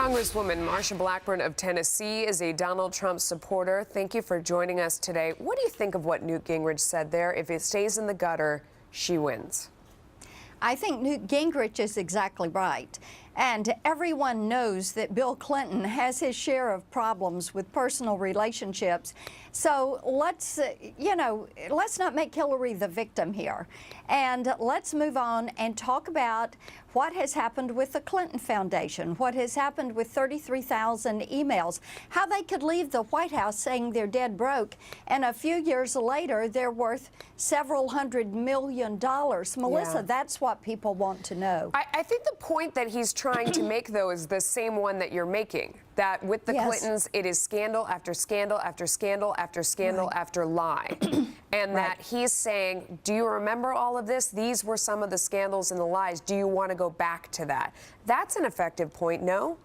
Congresswoman Marsha Blackburn of Tennessee is a Donald Trump supporter. Thank you for joining us today. What do you think of what Newt Gingrich said there? If it stays in the gutter, she wins. I think Newt Gingrich is exactly right. And everyone knows that Bill Clinton has his share of problems with personal relationships. So let's not make Hillary the victim here. And let's move on and talk about what has happened with the Clinton Foundation, what has happened with 33,000 emails, how they could leave the White House saying they're dead broke, and a few years later, they're worth several $100 million. Melissa, that's what people want to know. I think the point that he's trying to make, though, is the same one that you're making, that with the Clintons, it is scandal after scandal after scandal after scandal after lie. And that he's saying, do you remember all of this? These were some of the scandals and the lies. Do you want to go back to that? That's an effective point, no?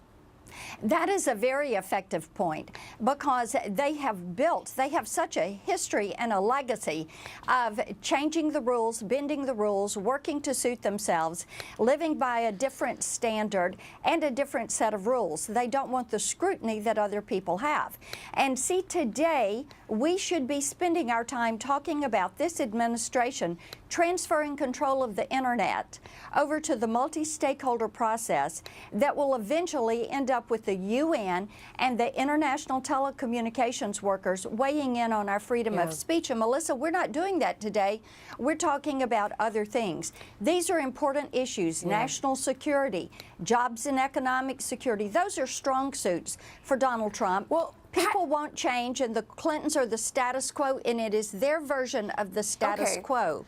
That is a very effective point because they have such a history and a legacy of changing the rules, bending the rules, working to suit themselves, living by a different standard and a different set of rules. They don't want the scrutiny that other people have. And see, today we should be spending our time talking about this administration transferring control of the internet over to the multi-stakeholder process that will eventually end up with the UN and the international telecommunications workers weighing in on our freedom of speech. And Melissa, we're not doing that today. We're talking about other things. These are important issues: national security, jobs and economic security. Those are strong suits for Donald Trump. Well, people won't change, and the Clintons are the status quo, and it is their version of the status quo.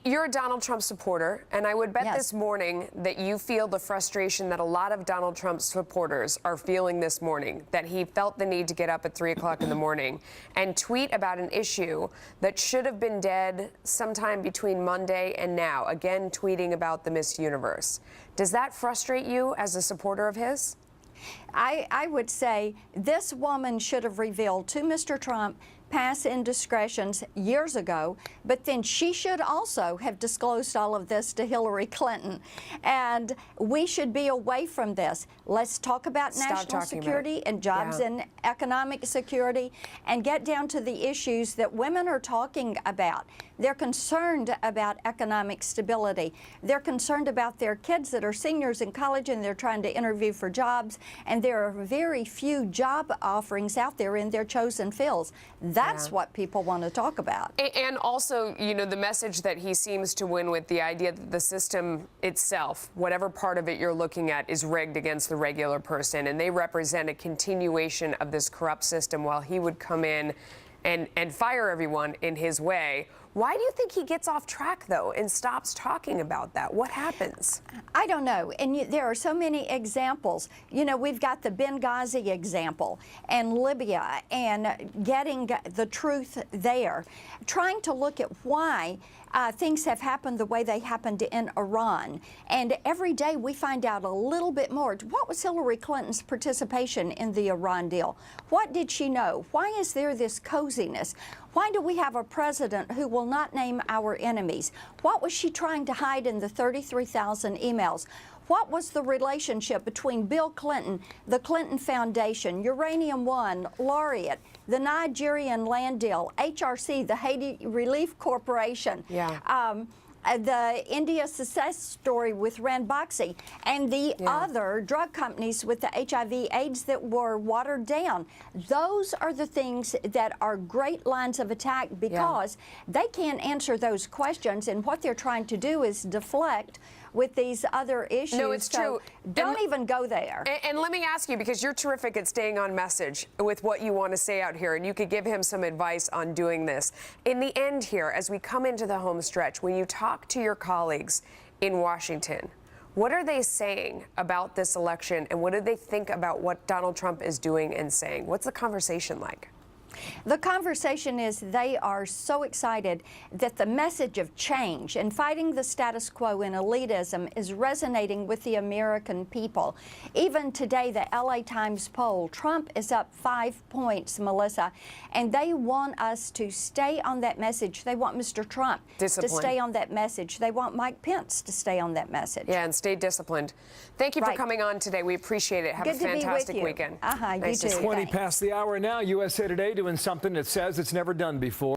You're a Donald Trump supporter, and I would bet this morning that you feel the frustration that a lot of Donald Trump supporters are feeling this morning, that he felt the need to get up at 3 o'clock in the morning and tweet about an issue that should have been dead sometime between Monday and now, again tweeting about the Miss Universe. Does that frustrate you as a supporter of his? I would say this woman should have revealed to Mr. Trump past indiscretions years ago, but then she should also have disclosed all of this to Hillary Clinton. And we should be away from this. Let's talk about national security and jobs and economic security and get down to the issues that women are talking about. They're concerned about economic stability. They're concerned about their kids that are seniors in college and they're trying to interview for jobs, and there are very few job offerings out there in their chosen fields. That's what people want to talk about. And also, you know, the message that he seems to win with, the idea that the system itself, whatever part of it you're looking at, is rigged against the regular person, and they represent a continuation of this corrupt system while he would come in and fire everyone in his way. Why do you think he gets off track, though, and stops talking about that? What happens? I don't know. And there are so many examples. You know, we've got the Benghazi example and Libya and getting the truth there, trying to look at why things have happened the way they happened in Iran. And every day we find out a little bit more. What was Hillary Clinton's participation in the Iran deal? What did she know? Why is there this coziness? Why do we have a president who will not name our enemies? What was she trying to hide in the 33,000 emails? What was the relationship between Bill Clinton, the Clinton Foundation, Uranium One, Laureate, the Nigerian land deal, HRC, the Haiti Relief Corporation, the India success story with Ranbaxy, and the other drug companies with the HIV/AIDS that were watered down? Those are the things that are great lines of attack because they can't answer those questions, and what they're trying to do is deflect with these other issues. No, it's true. Don't even go there. And let me ask you, because you're terrific at staying on message with what you want to say out here, and you could give him some advice on doing this. In the end here, as we come into the home stretch, when you talk to your colleagues in Washington, what are they saying about this election, and what do they think about what Donald Trump is doing and saying? What's the conversation like? The conversation is they are so excited that the message of change and fighting the status quo and elitism is resonating with the American people. Even today, the LA Times poll, Trump is up 5 points, Melissa, and they want us to stay on that message. They want Mr. Trump to stay on that message. They want Mike Pence to stay on that message. Yeah, and stay disciplined. Thank you for coming on today. We appreciate it. Have a fantastic weekend. You too. 20 past the hour now. USA Today doing something it says it's never done before.